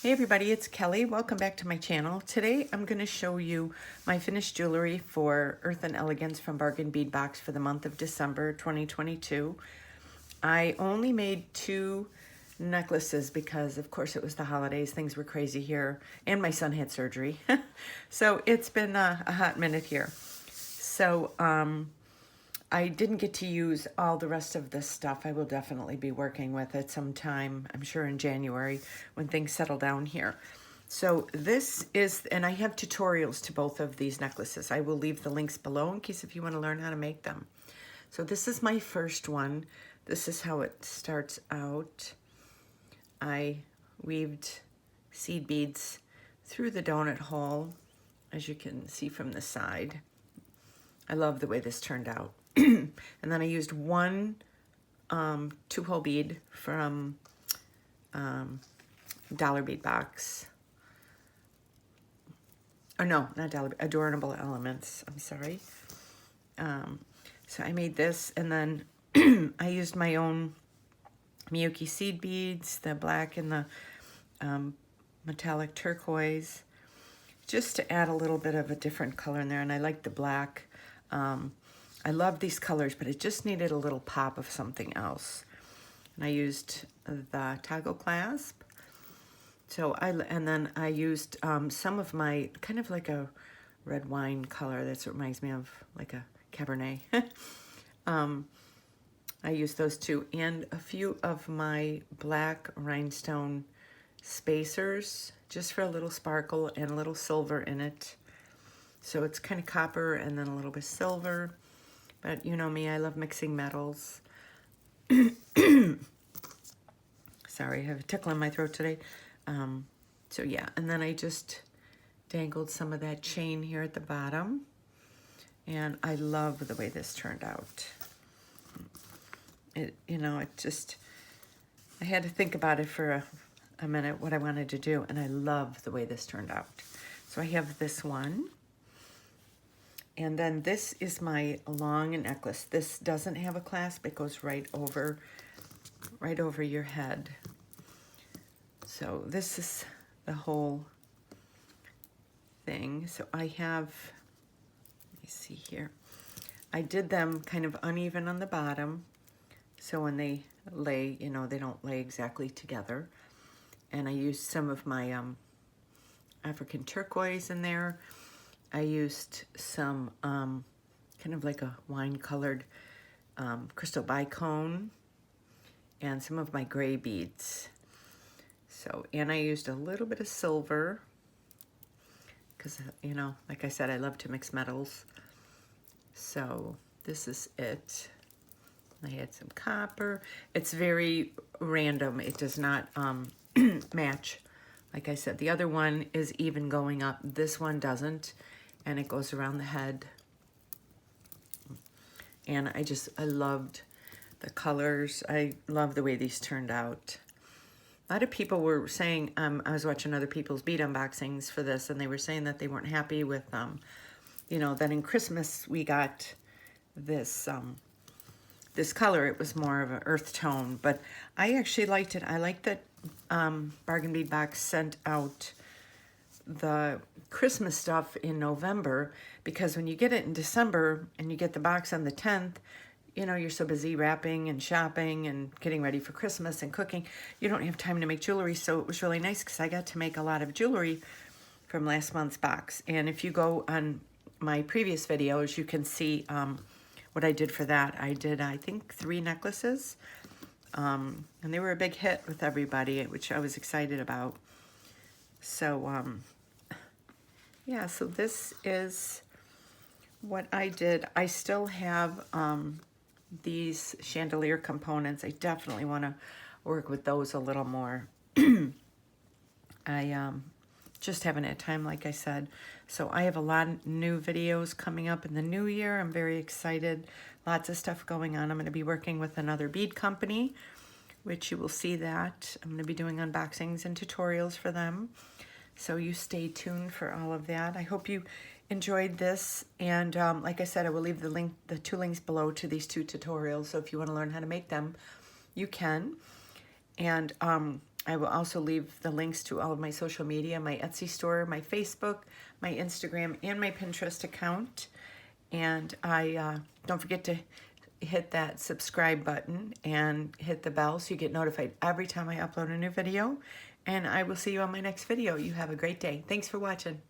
Hey everybody, it's Kelly. Welcome back to my channel. Today I'm going to show you my finished jewelry for Earth and Elegance from Bargain Bead Box for the month of December 2022. I only made 2 necklaces because of course it was the holidays, things were crazy here, and my son had surgery. So it's been a hot minute here. So I didn't get to use all the rest of this stuff. I will definitely be working with it sometime, I'm sure in January when things settle down here. So this is, and I have tutorials to both of these necklaces. I will leave the links below in case if you want to learn how to make them. So this is my first one. This is how it starts out. I weaved seed beads through the donut hole, as you can see from the side. I love the way this turned out. And then I used one 2-hole bead from Dollar Bead Box. Oh no, not Dollar, Adorable Elements, I'm sorry. So I made this, and then I used my own Miyuki seed beads, the black and the metallic turquoise, just to add a little bit of a different color in there. And I like the black. I love these colors, but it just needed a little pop of something else. And I used the toggle clasp. So and then I used some of my, kind of like a red wine color. That reminds me of like a Cabernet. I used those two, and a few of my black rhinestone spacers, just for a little sparkle and a little silver in it. So it's kind of copper and then a little bit silver. But you know me, I love mixing metals. Sorry, I have a tickle in my throat today. So yeah, and then I just dangled some of that chain here at the bottom. And I love the way this turned out. It just, I had to think about it for a minute, what I wanted to do. And I love the way this turned out. So I have this one. And then this is my long necklace. This doesn't have a clasp. It goes right over your head. So this is the whole thing. So I have, let me see here. I did them kind of uneven on the bottom. So when they lay, they don't lay exactly together. And I used some of my African turquoise in there. I used some kind of like a wine-colored crystal bicone and some of my gray beads. So, and I used a little bit of silver because, like I said, I love to mix metals. So this is it. I had some copper. It's very random. It does not match. Like I said, the other one is even going up. This one doesn't. And it goes around the head. And I loved the colors. I love the way these turned out. A lot of people were saying, I was watching other people's bead unboxings for this, and they were saying that they weren't happy with, that in Christmas we got this, this color. It was more of an earth tone, but I actually liked it. I liked that Bargain Bead Box sent out the Christmas stuff in November, because when you get it in December and you get the box on the 10th, you're so busy wrapping and shopping and getting ready for Christmas and cooking, you don't have time to make jewelry. So it was really nice because I got to make a lot of jewelry from last month's box. And if you go on my previous videos, you can see what I did for that. I did, I think, 3 necklaces, and they were a big hit with everybody, which I was excited about. So yeah, so this is what I did. I still have these chandelier components. I definitely want to work with those a little more. I just haven't had time, like I said. So I have a lot of new videos coming up in the new year. I'm very excited. Lots of stuff going on. I'm going to be working with another bead company, which you will see that. I'm going to be doing unboxings and tutorials for them. So you stay tuned for all of that. I hope you enjoyed this. And like I said, I will leave the 2 links below to these 2 tutorials. So if you want to learn how to make them, you can. And I will also leave the links to all of my social media, my Etsy store, my Facebook, my Instagram, and my Pinterest account. And don't forget to hit that subscribe button and hit the bell so you get notified every time I upload a new video. And I will see you on my next video. You have a great day. Thanks for watching.